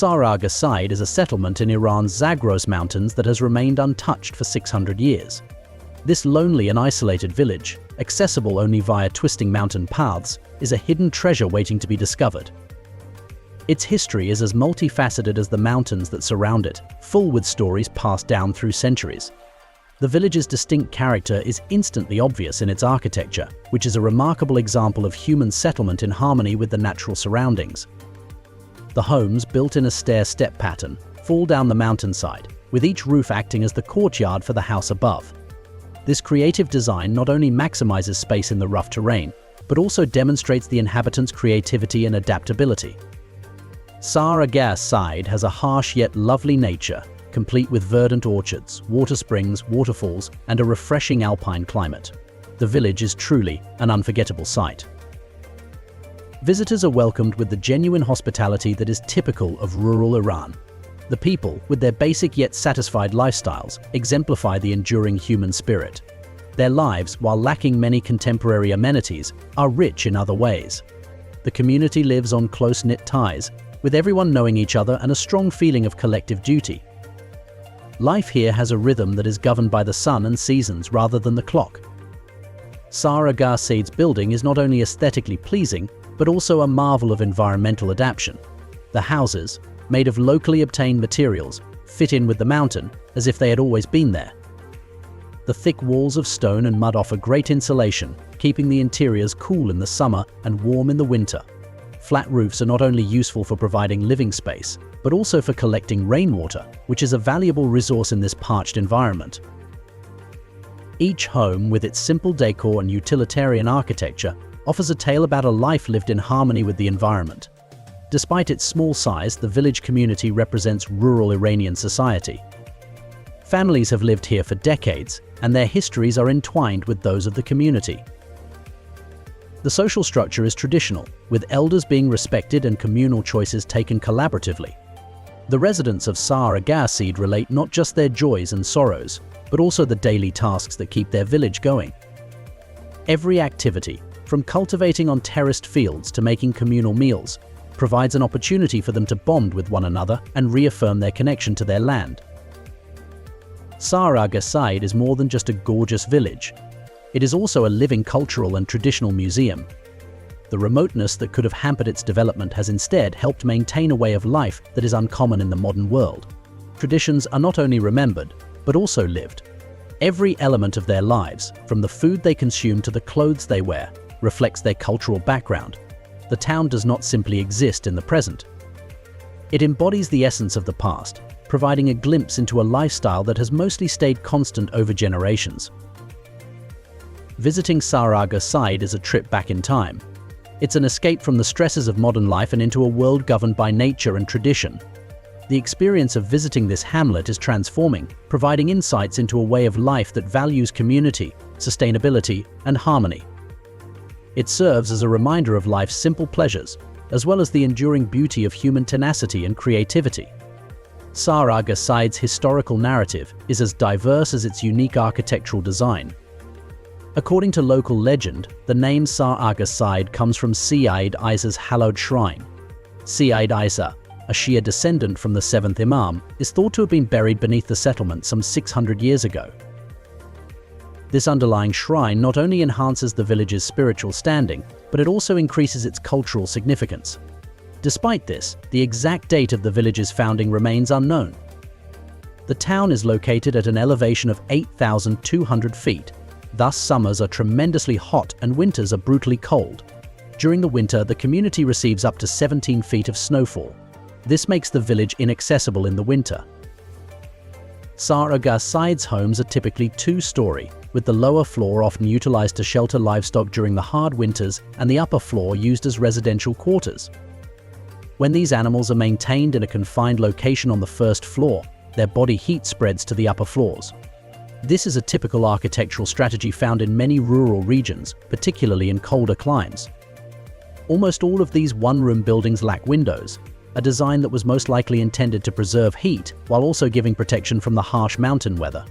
Sar Agha Seyed is a settlement in Iran's Zagros mountains that has remained untouched for 600 years. This lonely and isolated village, accessible only via twisting mountain paths, is a hidden treasure waiting to be discovered. Its history is as multifaceted as the mountains that surround it, full with stories passed down through centuries. The village's distinct character is instantly obvious in its architecture, which is a remarkable example of human settlement in harmony with the natural surroundings. The homes, built in a stair-step pattern, fall down the mountainside, with each roof acting as the courtyard for the house above. This creative design not only maximizes space in the rough terrain, but also demonstrates the inhabitants' creativity and adaptability. Sar Agha Seyed has a harsh yet lovely nature, complete with verdant orchards, water springs, waterfalls, and a refreshing alpine climate. The village is truly an unforgettable sight. Visitors are welcomed with the genuine hospitality that is typical of rural Iran. The people, with their basic yet satisfied lifestyles, exemplify the enduring human spirit. Their lives, while lacking many contemporary amenities, are rich in other ways. The community lives on close-knit ties, with everyone knowing each other and a strong feeling of collective duty. Life here has a rhythm that is governed by the sun and seasons rather than the clock. Sar Agha Seyed's building is not only aesthetically pleasing, but also a marvel of environmental adaptation. The houses, made of locally obtained materials, fit in with the mountain as if they had always been there. The thick walls of stone and mud offer great insulation, keeping the interiors cool in the summer and warm in the winter. Flat roofs are not only useful for providing living space, but also for collecting rainwater, which is a valuable resource in this parched environment. Each home, with its simple decor and utilitarian architecture, offers a tale about a life lived in harmony with the environment. Despite its small size, the village community represents rural Iranian society. Families have lived here for decades, and their histories are entwined with those of the community. The social structure is traditional, with elders being respected and communal choices taken collaboratively. The residents of Sar Agha Seyed relate not just their joys and sorrows, but also the daily tasks that keep their village going. Every activity, from cultivating on terraced fields to making communal meals, provides an opportunity for them to bond with one another and reaffirm their connection to their land. Sar Agha Seyed is more than just a gorgeous village. It is also a living cultural and traditional museum. The remoteness that could have hampered its development has instead helped maintain a way of life that is uncommon in the modern world. Traditions are not only remembered, but also lived. Every element of their lives, from the food they consume to the clothes they wear, reflects their cultural background. The town does not simply exist in the present. It embodies the essence of the past, providing a glimpse into a lifestyle that has mostly stayed constant over generations. Visiting Sar Agha Seyed is a trip back in time. It's an escape from the stresses of modern life and into a world governed by nature and tradition. The experience of visiting this hamlet is transforming, providing insights into a way of life that values community, sustainability, and harmony. It serves as a reminder of life's simple pleasures, as well as the enduring beauty of human tenacity and creativity. Sar Agha Seyed's historical narrative is as diverse as its unique architectural design. According to local legend, the name Sar Agha Seyed comes from Sayyid Isa's hallowed shrine. Sayyid Isa, a Shia descendant from the 7th Imam, is thought to have been buried beneath the settlement some 600 years ago. This underlying shrine not only enhances the village's spiritual standing, but it also increases its cultural significance. Despite this, the exact date of the village's founding remains unknown. The town is located at an elevation of 8,200 feet. Thus, summers are tremendously hot and winters are brutally cold. During the winter, the community receives up to 17 feet of snowfall. This makes the village inaccessible in the winter. Sar Agha Seyed's homes are typically two-story, with the lower floor often utilized to shelter livestock during the hard winters and the upper floor used as residential quarters. When these animals are maintained in a confined location on the first floor, their body heat spreads to the upper floors. This is a typical architectural strategy found in many rural regions, particularly in colder climes. Almost all of these one-room buildings lack windows, a design that was most likely intended to preserve heat while also giving protection from the harsh mountain weather.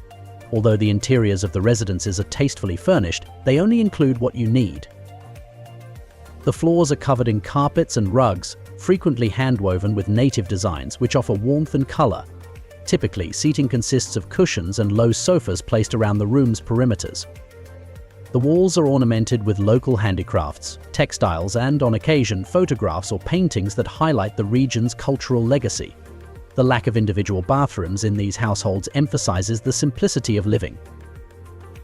Although the interiors of the residences are tastefully furnished, they only include what you need. The floors are covered in carpets and rugs, frequently handwoven with native designs which offer warmth and color. Typically, seating consists of cushions and low sofas placed around the room's perimeters. The walls are ornamented with local handicrafts, textiles, and, on occasion, photographs or paintings that highlight the region's cultural legacy. The lack of individual bathrooms in these households emphasizes the simplicity of living.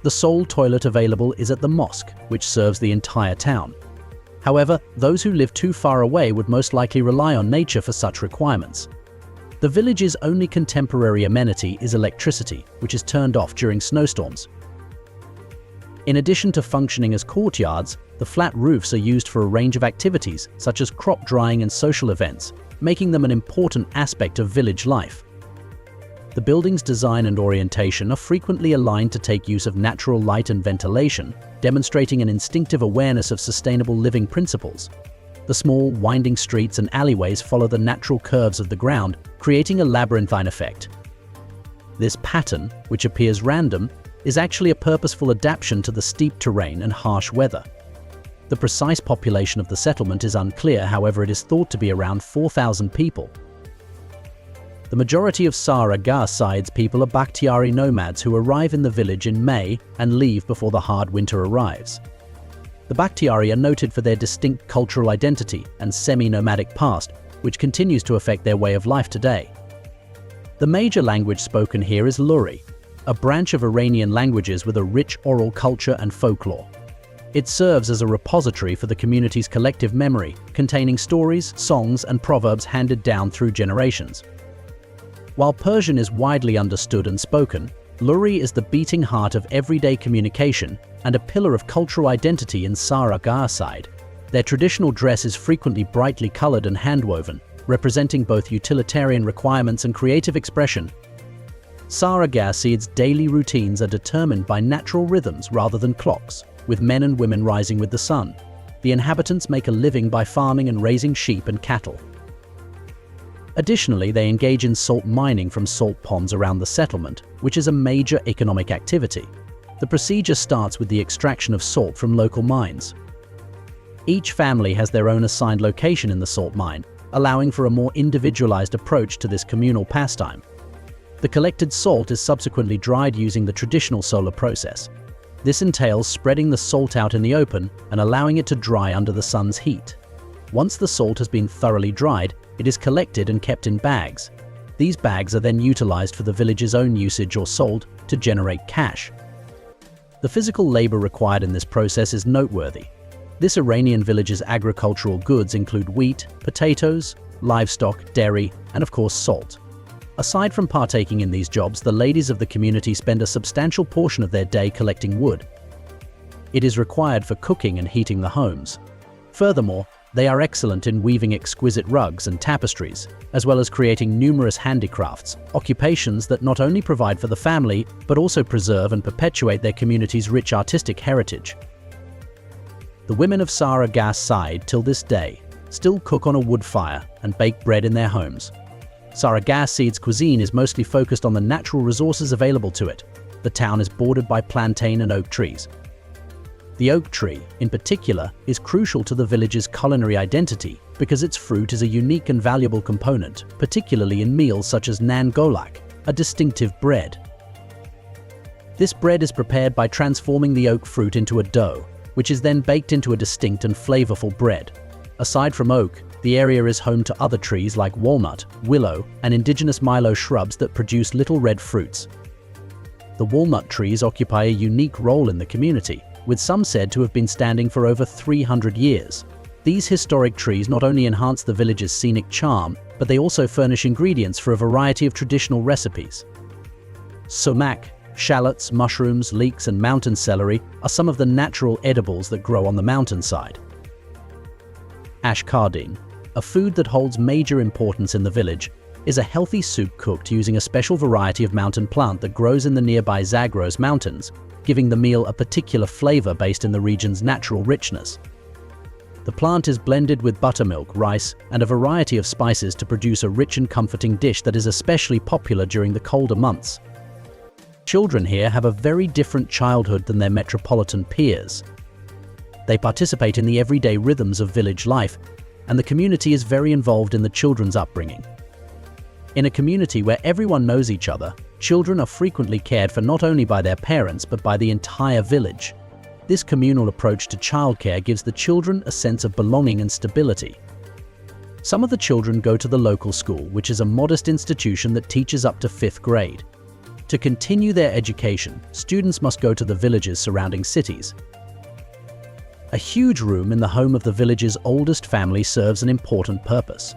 The sole toilet available is at the mosque, which serves the entire town. However, those who live too far away would most likely rely on nature for such requirements. The village's only contemporary amenity is electricity, which is turned off during snowstorms. In addition to functioning as courtyards, the flat roofs are used for a range of activities, such as crop drying and social events, making them an important aspect of village life. The building's design and orientation are frequently aligned to take use of natural light and ventilation, demonstrating an instinctive awareness of sustainable living principles. The small, winding streets and alleyways follow the natural curves of the ground, creating a labyrinthine effect. This pattern, which appears random, is actually a purposeful adaptation to the steep terrain and harsh weather. The precise population of the settlement is unclear, however it is thought to be around 4,000 people. The majority of Sar Agha Seyed's people are Bakhtiari nomads who arrive in the village in May and leave before the hard winter arrives. The Bakhtiari are noted for their distinct cultural identity and semi-nomadic past, which continues to affect their way of life today. The major language spoken here is Luri, a branch of Iranian languages with a rich oral culture and folklore. It serves as a repository for the community's collective memory, containing stories, songs, and proverbs handed down through generations. While Persian is widely understood and spoken, Luri is the beating heart of everyday communication and a pillar of cultural identity in Sar Agha Seyed. Their traditional dress is frequently brightly colored and handwoven, representing both utilitarian requirements and creative expression. Sar Agha Seyed's daily routines are determined by natural rhythms rather than clocks, with men and women rising with the sun. The inhabitants make a living by farming and raising sheep and cattle. Additionally, they engage in salt mining from salt ponds around the settlement, which is a major economic activity. The procedure starts with the extraction of salt from local mines. Each family has their own assigned location in the salt mine, allowing for a more individualized approach to this communal pastime. The collected salt is subsequently dried using the traditional solar process. This entails spreading the salt out in the open and allowing it to dry under the sun's heat. Once the salt has been thoroughly dried, it is collected and kept in bags. These bags are then utilized for the village's own usage or sold to generate cash. The physical labor required in this process is noteworthy. This Iranian village's agricultural goods include wheat, potatoes, livestock, dairy, and of course salt. Aside from partaking in these jobs, the ladies of the community spend a substantial portion of their day collecting wood. It is required for cooking and heating the homes. Furthermore, they are excellent in weaving exquisite rugs and tapestries, as well as creating numerous handicrafts, occupations that not only provide for the family, but also preserve and perpetuate their community's rich artistic heritage. The women of Sar Agha Seyed, till this day, still cook on a wood fire and bake bread in their homes. Sar Agha Seyed's cuisine is mostly focused on the natural resources available to it. The town is bordered by plantain and oak trees. The oak tree, in particular, is crucial to the village's culinary identity because its fruit is a unique and valuable component, particularly in meals such as nan golak, a distinctive bread. This bread is prepared by transforming the oak fruit into a dough, which is then baked into a distinct and flavorful bread. Aside from oak, the area is home to other trees like walnut, willow, and indigenous milo shrubs that produce little red fruits. The walnut trees occupy a unique role in the community, with some said to have been standing for over 300 years. These historic trees not only enhance the village's scenic charm, but they also furnish ingredients for a variety of traditional recipes. Sumac, shallots, mushrooms, leeks, and mountain celery are some of the natural edibles that grow on the mountainside. Ashkardin, a food that holds major importance in the village, is a healthy soup cooked using a special variety of mountain plant that grows in the nearby Zagros mountains, giving the meal a particular flavor based in the region's natural richness. The plant is blended with buttermilk, rice, and a variety of spices to produce a rich and comforting dish that is especially popular during the colder months. Children here have a very different childhood than their metropolitan peers. They participate in the everyday rhythms of village life, and the community is very involved in the children's upbringing. In a community where everyone knows each other, children are frequently cared for not only by their parents but by the entire village. This communal approach to childcare gives the children a sense of belonging and stability. Some of the children go to the local school, which is a modest institution that teaches up to 5th grade. To continue their education, students must go to the village's surrounding cities. A huge room in the home of the village's oldest family serves an important purpose.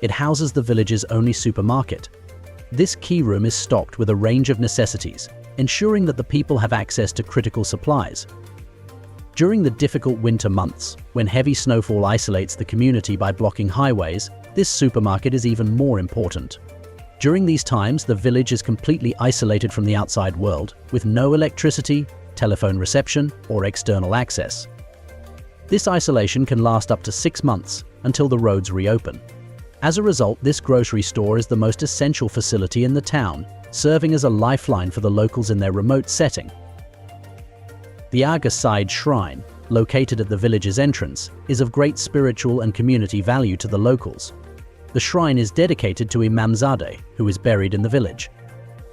It houses the village's only supermarket. This key room is stocked with a range of necessities, ensuring that the people have access to critical supplies. During the difficult winter months, when heavy snowfall isolates the community by blocking highways, this supermarket is even more important. During these times, the village is completely isolated from the outside world, with no electricity, telephone reception, or external access. This isolation can last up to 6 months, until the roads reopen. As a result, this grocery store is the most essential facility in the town, serving as a lifeline for the locals in their remote setting. The Agha Seyed shrine, located at the village's entrance, is of great spiritual and community value to the locals. The shrine is dedicated to Imamzadeh, who is buried in the village.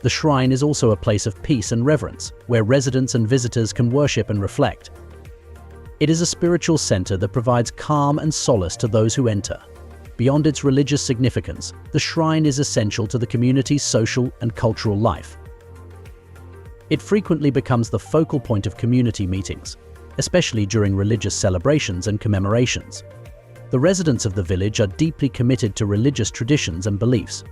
The shrine is also a place of peace and reverence, where residents and visitors can worship and reflect. It is a spiritual center that provides calm and solace to those who enter. Beyond its religious significance, the shrine is essential to the community's social and cultural life. It frequently becomes the focal point of community meetings, especially during religious celebrations and commemorations. The residents of the village are deeply committed to religious traditions and beliefs.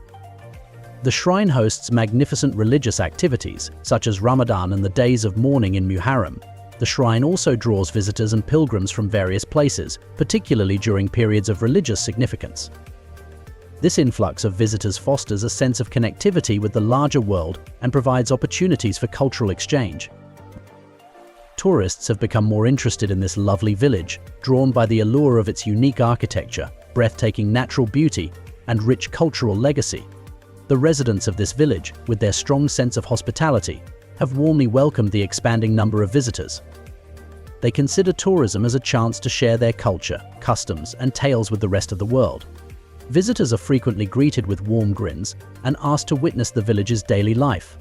The shrine hosts magnificent religious activities, such as Ramadan and the days of mourning in Muharram. The shrine also draws visitors and pilgrims from various places, particularly during periods of religious significance. This influx of visitors fosters a sense of connectivity with the larger world and provides opportunities for cultural exchange. Tourists have become more interested in this lovely village, drawn by the allure of its unique architecture, breathtaking natural beauty, and rich cultural legacy. The residents of this village, with their strong sense of hospitality, have warmly welcomed the expanding number of visitors. They consider tourism as a chance to share their culture, customs, and tales with the rest of the world. Visitors are frequently greeted with warm grins and asked to witness the village's daily life.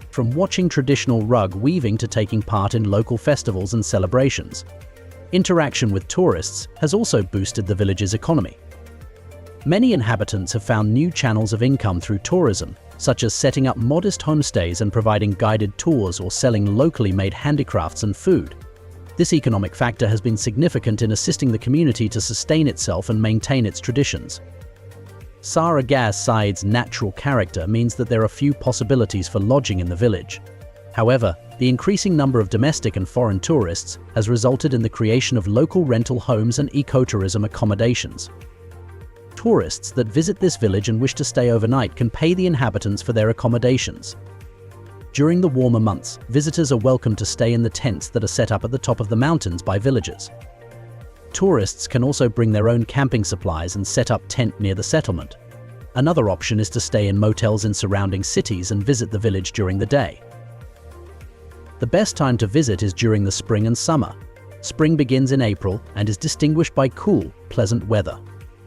From watching traditional rug weaving to taking part in local festivals and celebrations, interaction with tourists has also boosted the village's economy. Many inhabitants have found new channels of income through tourism, such as setting up modest homestays and providing guided tours or selling locally made handicrafts and food. This economic factor has been significant in assisting the community to sustain itself and maintain its traditions. Sar Agha Seyed's natural character means that there are few possibilities for lodging in the village. However, the increasing number of domestic and foreign tourists has resulted in the creation of local rental homes and ecotourism accommodations. Tourists that visit this village and wish to stay overnight can pay the inhabitants for their accommodations. During the warmer months, visitors are welcome to stay in the tents that are set up at the top of the mountains by villagers. Tourists can also bring their own camping supplies and set up tent near the settlement. Another option is to stay in motels in surrounding cities and visit the village during the day. The best time to visit is during the spring and summer. Spring begins in April and is distinguished by cool, pleasant weather.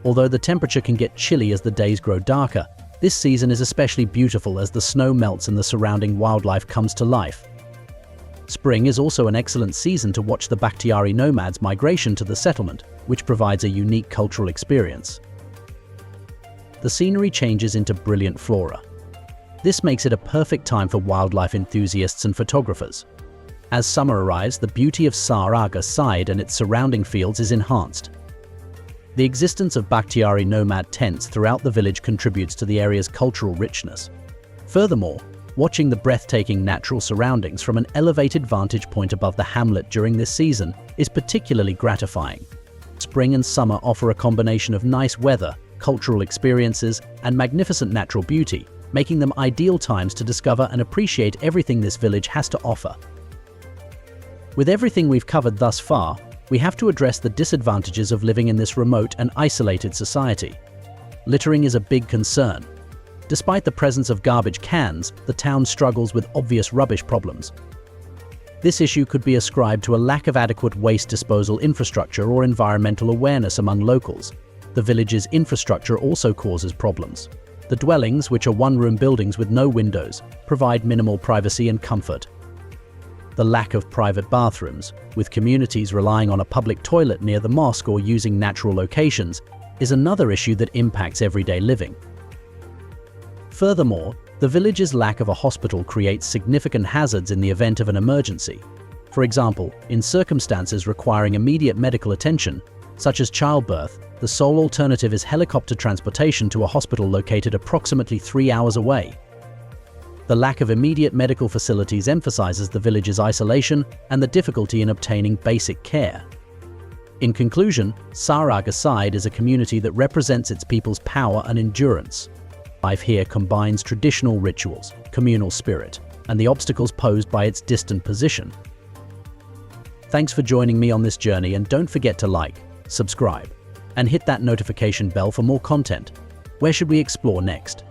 Although the temperature can get chilly as the days grow darker, this season is especially beautiful as the snow melts and the surrounding wildlife comes to life. Spring is also an excellent season to watch the Bakhtiari nomads' migration to the settlement, which provides a unique cultural experience. The scenery changes into brilliant flora. This makes it a perfect time for wildlife enthusiasts and photographers. As summer arrives, the beauty of Sar Agha Seyed and its surrounding fields is enhanced. The existence of Bakhtiari nomad tents throughout the village contributes to the area's cultural richness. Furthermore, watching the breathtaking natural surroundings from an elevated vantage point above the hamlet during this season is particularly gratifying. Spring and summer offer a combination of nice weather, cultural experiences, and magnificent natural beauty, making them ideal times to discover and appreciate everything this village has to offer. With everything we've covered thus far, we have to address the disadvantages of living in this remote and isolated society. Littering is a big concern. Despite the presence of garbage cans, the town struggles with obvious rubbish problems. This issue could be ascribed to a lack of adequate waste disposal infrastructure or environmental awareness among locals. The village's infrastructure also causes problems. The dwellings, which are one-room buildings with no windows, provide minimal privacy and comfort. The lack of private bathrooms, with communities relying on a public toilet near the mosque or using natural locations, is another issue that impacts everyday living. Furthermore, the village's lack of a hospital creates significant hazards in the event of an emergency. For example, in circumstances requiring immediate medical attention, such as childbirth, the sole alternative is helicopter transportation to a hospital located approximately 3 hours away. The lack of immediate medical facilities emphasizes the village's isolation and the difficulty in obtaining basic care. In conclusion, Sar Agha Seyed is a community that represents its people's power and endurance. Life here combines traditional rituals, communal spirit, and the obstacles posed by its distant position. Thanks for joining me on this journey, and don't forget to like, subscribe, and hit that notification bell for more content. Where should we explore next?